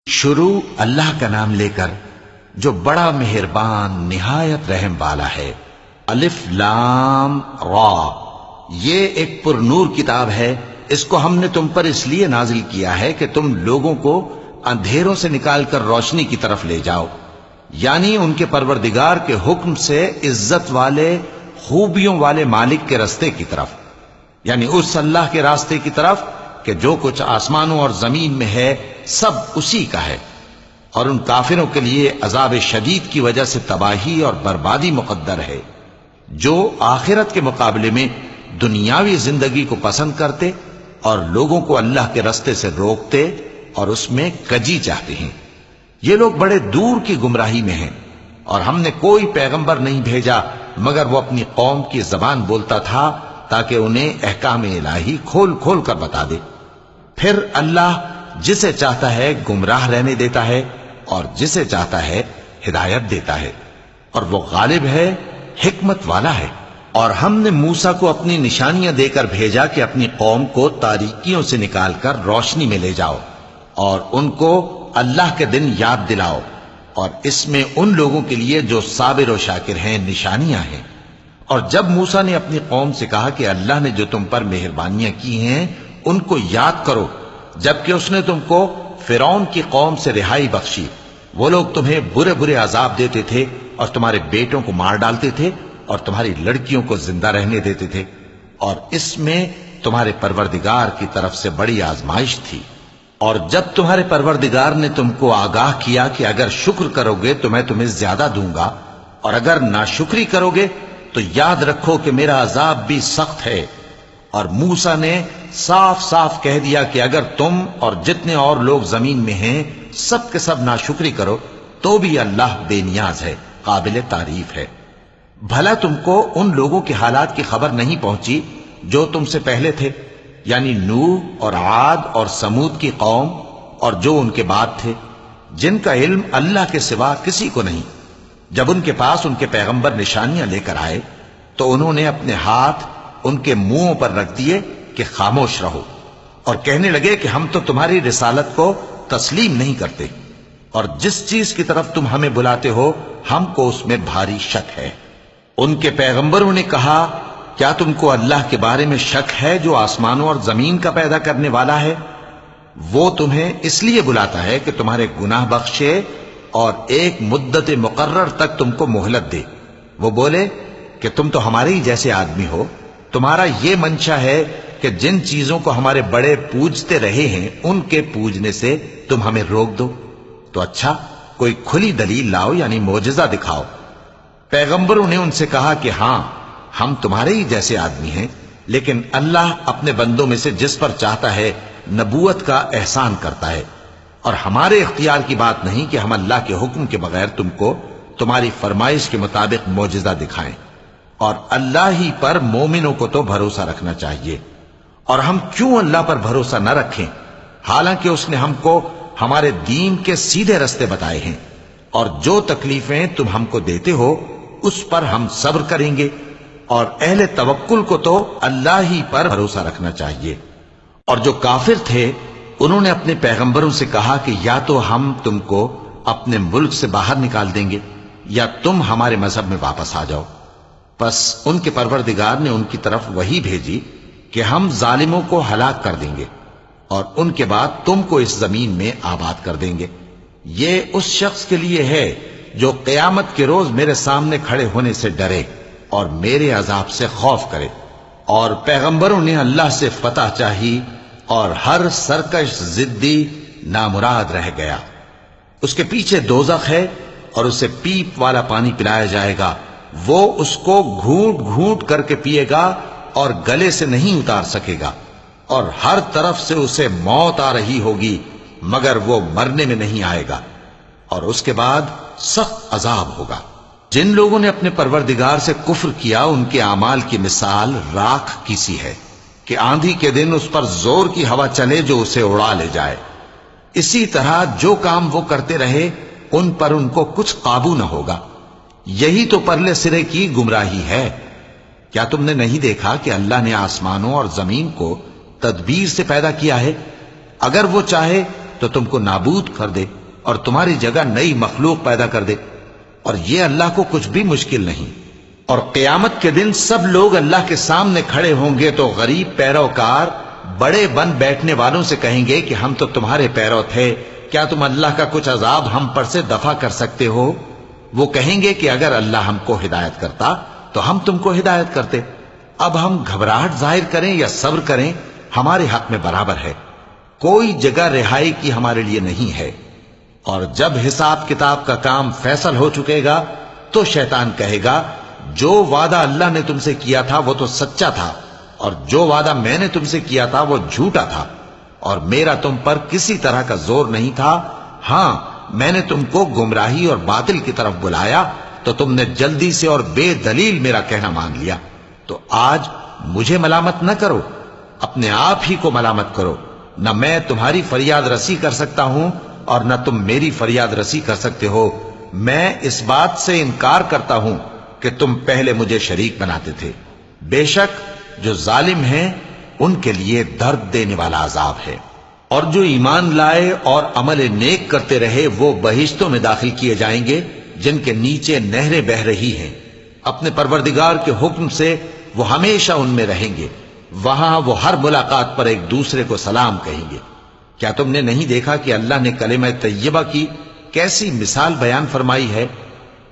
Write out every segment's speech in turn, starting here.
شروع اللہ کا نام لے کر جو بڑا مہربان نہایت رحم والا ہے۔ الف لام را، یہ ایک پر نور کتاب ہے، اس کو ہم نے تم پر اس لیے نازل کیا ہے کہ تم لوگوں کو اندھیروں سے نکال کر روشنی کی طرف لے جاؤ، یعنی ان کے پروردگار کے حکم سے عزت والے خوبیوں والے مالک کے راستے کی طرف، یعنی اس اللہ کے راستے کی طرف کہ جو کچھ آسمانوں اور زمین میں ہے سب اسی کا ہے۔ اور ان کافروں کے لیے عذاب شدید کی وجہ سے تباہی اور بربادی مقدر ہے، جو آخرت کے مقابلے میں دنیاوی زندگی کو پسند کرتے اور لوگوں کو اللہ کے راستے سے روکتے اور اس میں کجی چاہتے ہیں۔ یہ لوگ بڑے دور کی گمراہی میں ہیں، اور ہم نے کوئی پیغمبر نہیں بھیجا مگر وہ اپنی قوم کی زبان بولتا تھا تاکہ انہیں احکام الہی کھول کھول کر بتا دے۔ پھر اللہ جسے چاہتا ہے گمراہ رہنے دیتا ہے اور جسے چاہتا ہے ہدایت دیتا ہے، اور وہ غالب ہے، حکمت والا ہے۔ اور ہم نے موسیٰ کو اپنی نشانیاں دے کر بھیجا کہ اپنی قوم کو تاریکیوں سے نکال کر روشنی میں لے جاؤ اور ان کو اللہ کے دن یاد دلاؤ، اور اس میں ان لوگوں کے لیے جو صابر و شاکر ہیں نشانیاں ہیں۔ اور جب موسیٰ نے اپنی قوم سے کہا کہ اللہ نے جو تم پر مہربانیاں کی ہیں ان کو یاد کرو، جبکہ اس نے تم کو فرعون کی قوم سے رہائی بخشی، وہ لوگ تمہیں برے برے عذاب دیتے تھے اور تمہارے بیٹوں کو مار ڈالتے تھے اور تمہاری لڑکیوں کو زندہ رہنے دیتے تھے، اور اس میں تمہارے پروردگار کی طرف سے بڑی آزمائش تھی۔ اور جب تمہارے پروردگار نے تم کو آگاہ کیا کہ اگر شکر کرو گے تو میں تمہیں زیادہ دوں گا، اور اگر ناشکری کرو گے تو یاد رکھو کہ میرا عذاب بھی سخت ہے۔ اور موسیٰ نے صاف صاف کہہ دیا کہ اگر تم اور جتنے اور لوگ زمین میں ہیں سب کے سب ناشکری کرو تو بھی اللہ بے نیاز ہے، قابل تعریف ہے۔ بھلا تم کو ان لوگوں کے حالات کی خبر نہیں پہنچی جو تم سے پہلے تھے، یعنی نوح اور عاد اور سمود کی قوم اور جو ان کے بعد تھے، جن کا علم اللہ کے سوا کسی کو نہیں۔ جب ان کے پاس ان کے پیغمبر نشانیاں لے کر آئے تو انہوں نے اپنے ہاتھ ان کے منہوں پر رکھ دیے کہ خاموش رہو، اور کہنے لگے کہ ہم تو تمہاری رسالت کو تسلیم نہیں کرتے، اور جس چیز کی طرف تم ہمیں بلاتے ہو ہم کو اس میں بھاری شک ہے۔ ان کے پیغمبروں نے کہا کیا تم کو اللہ کے بارے میں شک ہے جو آسمانوں اور زمین کا پیدا کرنے والا ہے؟ وہ تمہیں اس لیے بلاتا ہے کہ تمہارے گناہ بخشے اور ایک مدت مقرر تک تم کو مہلت دے۔ وہ بولے کہ تم تو ہمارے ہی جیسے آدمی ہو، تمہارا یہ منشا ہے کہ جن چیزوں کو ہمارے بڑے پوجتے رہے ہیں ان کے پوجنے سے تم ہمیں روک دو، تو اچھا کوئی کھلی دلیل لاؤ، یعنی معجزہ دکھاؤ۔ پیغمبروں نے ان سے کہا کہ ہاں ہم تمہارے ہی جیسے آدمی ہیں، لیکن اللہ اپنے بندوں میں سے جس پر چاہتا ہے نبوت کا احسان کرتا ہے، اور ہمارے اختیار کی بات نہیں کہ ہم اللہ کے حکم کے بغیر تم کو تمہاری فرمائش کے مطابق معجزہ دکھائیں، اور اللہ ہی پر مومنوں کو تو بھروسہ رکھنا چاہیے۔ اور ہم کیوں اللہ پر بھروسہ نہ رکھیں حالانکہ اس نے ہم کو ہمارے دین کے سیدھے رستے بتائے ہیں، اور جو تکلیفیں تم ہم کو دیتے ہو اس پر ہم صبر کریں گے، اور اہل توکل کو تو اللہ ہی پر بھروسہ رکھنا چاہیے۔ اور جو کافر تھے انہوں نے اپنے پیغمبروں سے کہا کہ یا تو ہم تم کو اپنے ملک سے باہر نکال دیں گے یا تم ہمارے مذہب میں واپس آ جاؤ۔ پس ان کے پروردگار نے ان کی طرف وحی بھیجی کہ ہم ظالموں کو ہلاک کر دیں گے اور ان کے بعد تم کو اس زمین میں آباد کر دیں گے۔ یہ اس شخص کے لیے ہے جو قیامت کے روز میرے سامنے کھڑے ہونے سے ڈرے اور میرے عذاب سے خوف کرے۔ اور پیغمبروں نے اللہ سے فتح چاہی اور ہر سرکش ضدی نامراد رہ گیا۔ اس کے پیچھے دوزخ ہے اور اسے پیپ والا پانی پلایا جائے گا، وہ اس کو گھونٹ گھونٹ کر کے پیے گا اور گلے سے نہیں اتار سکے گا، اور ہر طرف سے اسے موت آ رہی ہوگی مگر وہ مرنے میں نہیں آئے گا، اور اس کے بعد سخت عذاب ہوگا۔ جن لوگوں نے اپنے پروردگار سے کفر کیا ان کے اعمال کی مثال راکھ کی سی ہے کہ آندھی کے دن اس پر زور کی ہوا چلے جو اسے اڑا لے جائے۔ اسی طرح جو کام وہ کرتے رہے ان پر ان کو کچھ قابو نہ ہوگا۔ یہی تو پرلے سرے کی گمراہی ہے۔ کیا تم نے نہیں دیکھا کہ اللہ نے آسمانوں اور زمین کو تدبیر سے پیدا کیا ہے؟ اگر وہ چاہے تو تم کو نابود کر دے اور تمہاری جگہ نئی مخلوق پیدا کر دے، اور یہ اللہ کو کچھ بھی مشکل نہیں۔ اور قیامت کے دن سب لوگ اللہ کے سامنے کھڑے ہوں گے تو غریب پیروکار بڑے بن بیٹھنے والوں سے کہیں گے کہ ہم تو تمہارے پیرو تھے، کیا تم اللہ کا کچھ عذاب ہم پر سے دفع کر سکتے ہو؟ وہ کہیں گے کہ اگر اللہ ہم کو ہدایت کرتا تو ہم تم کو ہدایت کرتے۔ اب ہم گھبراہٹ ظاہر کریں یا صبر کریں، ہمارے حق میں برابر ہے، کوئی جگہ رہائی کی ہمارے لیے نہیں ہے۔ اور جب حساب کتاب کا کام فیصل ہو چکے گا تو شیطان کہے گا جو وعدہ اللہ نے تم سے کیا تھا وہ تو سچا تھا، اور جو وعدہ میں نے تم سے کیا تھا وہ جھوٹا تھا، اور میرا تم پر کسی طرح کا زور نہیں تھا۔ ہاں، میں نے تم کو گمراہی اور باطل کی طرف بلایا تو تم نے جلدی سے اور بے دلیل میرا کہنا مان لیا۔ تو آج مجھے ملامت نہ کرو، اپنے آپ ہی کو ملامت کرو۔ نہ میں تمہاری فریاد رسی کر سکتا ہوں اور نہ تم میری فریاد رسی کر سکتے ہو۔ میں اس بات سے انکار کرتا ہوں کہ تم پہلے مجھے شریک بناتے تھے۔ بے شک جو ظالم ہیں ان کے لیے درد دینے والا عذاب ہے۔ اور جو ایمان لائے اور عمل نیک کرتے رہے وہ بہشتوں میں داخل کیے جائیں گے جن کے نیچے نہریں بہہ رہی ہیں۔ اپنے پروردگار کے حکم سے وہ ہمیشہ ان میں رہیں گے، وہاں وہ ہر ملاقات پر ایک دوسرے کو سلام کہیں گے۔ کیا تم نے نہیں دیکھا کہ اللہ نے کلمہ طیبہ کی کیسی مثال بیان فرمائی ہے؟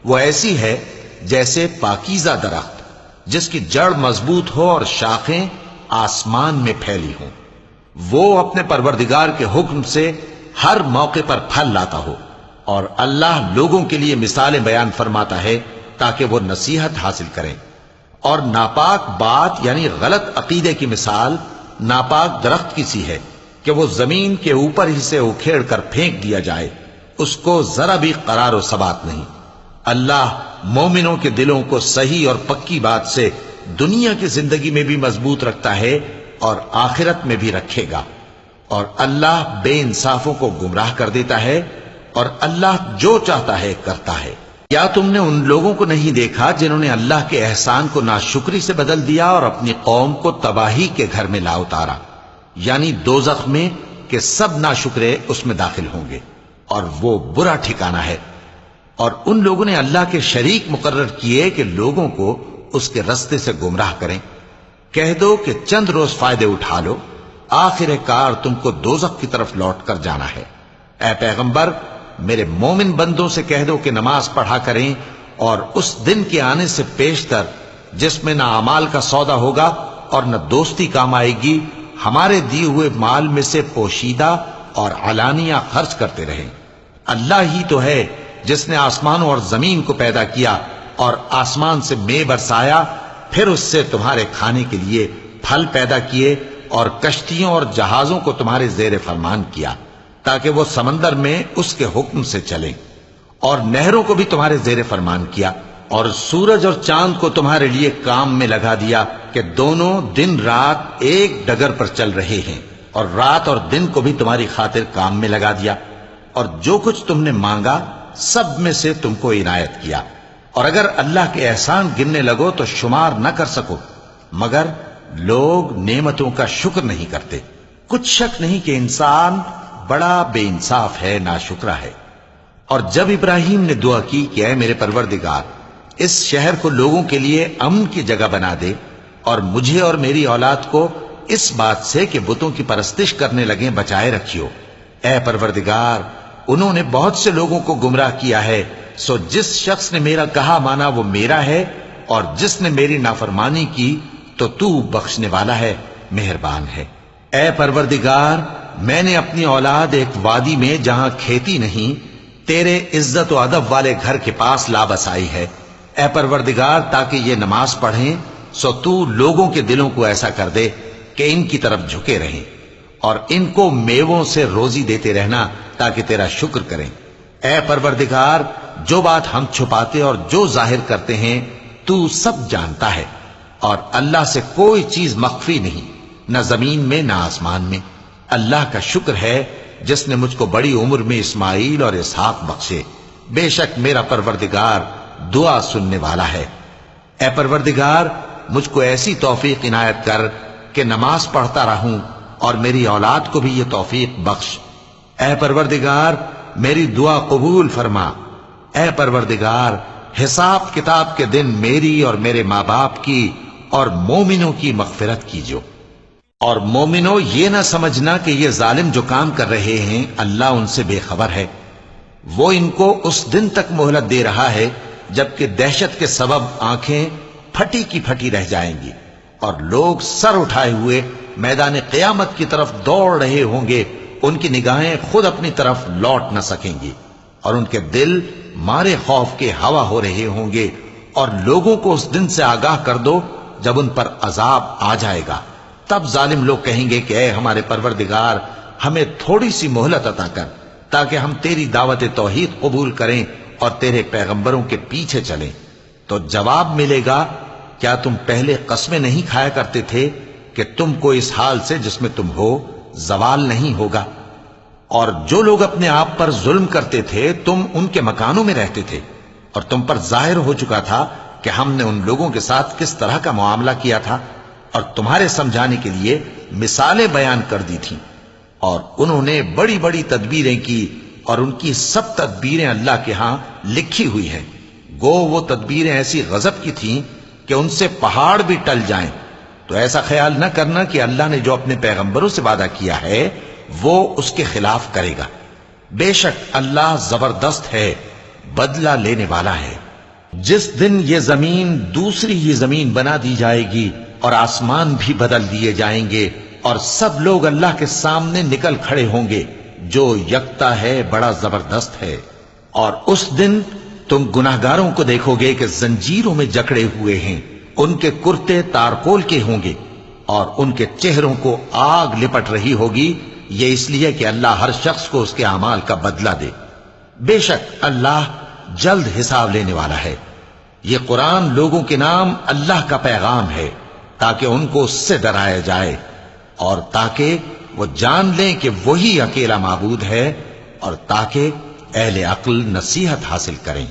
وہ ایسی ہے جیسے پاکیزہ درخت جس کی جڑ مضبوط ہو اور شاخیں آسمان میں پھیلی ہوں، وہ اپنے پروردگار کے حکم سے ہر موقع پر پھل لاتا ہو۔ اور اللہ لوگوں کے لیے مثالیں بیان فرماتا ہے تاکہ وہ نصیحت حاصل کریں۔ اور ناپاک بات یعنی غلط عقیدے کی مثال ناپاک درخت کی سی ہے کہ وہ زمین کے اوپر ہی سے اکھیڑ کر پھینک دیا جائے، اس کو ذرا بھی قرار و ثبات نہیں۔ اللہ مومنوں کے دلوں کو صحیح اور پکی بات سے دنیا کی زندگی میں بھی مضبوط رکھتا ہے اور آخرت میں بھی رکھے گا۔ اور اللہ بے انصافوں کو گمراہ کر دیتا ہے، اور اللہ جو چاہتا ہے کرتا ہے۔ کیا تم نے ان لوگوں کو نہیں دیکھا جنہوں نے اللہ کے احسان کو ناشکری سے بدل دیا اور اپنی قوم کو تباہی کے گھر میں لا اتارا، یعنی دوزخ میں، کہ سب ناشکرے اس میں داخل ہوں گے اور وہ برا ٹھکانہ ہے۔ اور ان لوگوں نے اللہ کے شریک مقرر کیے کہ لوگوں کو اس کے رستے سے گمراہ کریں۔ کہہ دو کہ چند روز فائدے اٹھا لو، آخر کار تم کو دوزخ کی طرف لوٹ کر جانا ہے۔ اے پیغمبر، میرے مومن بندوں سے کہہ دو کہ نماز پڑھا کریں، اور اس دن کے آنے سے پیشتر جس میں نہ اعمال کا سودا ہوگا اور نہ دوستی کام آئے گی، ہمارے دیے ہوئے مال میں سے پوشیدہ اور علانیہ خرچ کرتے رہیں۔ اللہ ہی تو ہے جس نے آسمانوں اور زمین کو پیدا کیا اور آسمان سے مے برسایا، پھر اس سے تمہارے کھانے کے لیے پھل پیدا کیے اور کشتیوں اور جہازوں کو تمہارے زیر فرمان کیا تاکہ وہ سمندر میں اس کے حکم سے چلیں، اور نہروں کو بھی تمہارے زیر فرمان کیا، اور سورج اور چاند کو تمہارے لیے کام میں لگا دیا کہ دونوں دن رات ایک ڈگر پر چل رہے ہیں، اور رات اور دن کو بھی تمہاری خاطر کام میں لگا دیا، اور جو کچھ تم نے مانگا سب میں سے تم کو عنایت کیا۔ اور اگر اللہ کے احسان گننے لگو تو شمار نہ کر سکو، مگر لوگ نعمتوں کا شکر نہیں کرتے۔ کچھ شک نہیں کہ انسان بڑا بے انصاف ہے، ناشکرا ہے۔ اور جب ابراہیم نے دعا کی کہ اے میرے پروردگار، اس شہر کو لوگوں کے لیے امن کی جگہ بنا دے، اور مجھے اور میری اولاد کو اس بات سے کہ بتوں کی پرستش کرنے لگیں بچائے رکھیو۔ اے پروردگار، انہوں نے بہت سے لوگوں کو گمراہ کیا ہے، سو جس شخص نے میرا کہا مانا وہ میرا ہے، اور جس نے میری نافرمانی کی تو بخشنے والا ہے، مہربان ہے۔ اے پروردگار، میں نے اپنی اولاد ایک وادی میں جہاں کھیتی نہیں، تیرے عزت و ادب والے گھر کے پاس لا بسائی ہے۔ اے پروردگار، تاکہ یہ نماز پڑھیں، سو تو لوگوں کے دلوں کو ایسا کر دے کہ ان کی طرف جھکے رہیں، اور ان کو میووں سے روزی دیتے رہنا تاکہ تیرا شکر کریں۔ اے پروردگار، جو بات ہم چھپاتے اور جو ظاہر کرتے ہیں تو سب جانتا ہے، اور اللہ سے کوئی چیز مخفی نہیں، نہ زمین میں نہ آسمان میں۔ اللہ کا شکر ہے جس نے مجھ کو بڑی عمر میں اسماعیل اور اسحاق بخشے، بے شک میرا پروردگار دعا سننے والا ہے۔ اے پروردگار، مجھ کو ایسی توفیق عنایت کر کہ نماز پڑھتا رہوں، اور میری اولاد کو بھی یہ توفیق بخش۔ اے پروردگار میری دعا قبول فرما، اے پروردگار حساب کتاب کے دن میری اور میرے ماں باپ کی اور مومنوں کی مغفرت کیجو۔ اور مومنوں یہ نہ سمجھنا کہ یہ ظالم جو کام کر رہے ہیں اللہ ان سے بے خبر ہے، وہ ان کو اس دن تک مہلت دے رہا ہے جبکہ دہشت کے سبب آنکھیں پھٹی کی پھٹی رہ جائیں گی اور لوگ سر اٹھائے ہوئے میدان قیامت کی طرف دوڑ رہے ہوں گے، ان کی نگاہیں خود اپنی طرف لوٹ نہ سکیں گی اور ان کے دل مارے خوف کے ہوا ہو رہے ہوں گے۔ اور لوگوں کو اس دن سے آگاہ کر دو جب ان پر عذاب آ جائے گا، تب ظالم لوگ کہیں گے کہ اے ہمارے پروردگار ہمیں تھوڑی سی مہلت عطا کر تاکہ ہم تیری دعوت توحید قبول کریں اور تیرے پیغمبروں کے پیچھے چلیں۔ تو جواب ملے گا کیا تم پہلے قسمیں نہیں کھایا کرتے تھے کہ تم کو اس حال سے جس میں تم ہو زوال نہیں ہوگا؟ اور جو لوگ اپنے آپ پر ظلم کرتے تھے تم ان کے مکانوں میں رہتے تھے اور تم پر ظاہر ہو چکا تھا کہ ہم نے ان لوگوں کے ساتھ کس طرح کا معاملہ کیا تھا، اور تمہارے سمجھانے کے لیے مثالیں بیان کر دی تھیں۔ اور انہوں نے بڑی بڑی تدبیریں کی اور ان کی سب تدبیریں اللہ کے ہاں لکھی ہوئی ہیں، گو وہ تدبیریں ایسی غضب کی تھیں کہ ان سے پہاڑ بھی ٹل جائیں۔ تو ایسا خیال نہ کرنا کہ اللہ نے جو اپنے پیغمبروں سے وعدہ کیا ہے وہ اس کے خلاف کرے گا، بے شک اللہ زبردست ہے، بدلہ لینے والا ہے۔ جس دن یہ زمین دوسری ہی زمین بنا دی جائے گی اور آسمان بھی بدل دیے جائیں گے اور سب لوگ اللہ کے سامنے نکل کھڑے ہوں گے جو یکتا ہے بڑا زبردست ہے۔ اور اس دن تم گناہگاروں کو دیکھو گے کہ زنجیروں میں جکڑے ہوئے ہیں، ان کے کرتے تارکول کے ہوں گے اور ان کے چہروں کو آگ لپٹ رہی ہوگی، یہ اس لیے کہ اللہ ہر شخص کو اس کے اعمال کا بدلہ دے۔ بے شک اللہ جلد حساب لینے والا ہے۔ یہ قرآن لوگوں کے نام اللہ کا پیغام ہے تاکہ ان کو اس سے ڈرایا جائے اور تاکہ وہ جان لیں کہ وہی اکیلا معبود ہے اور تاکہ اہل عقل نصیحت حاصل کریں۔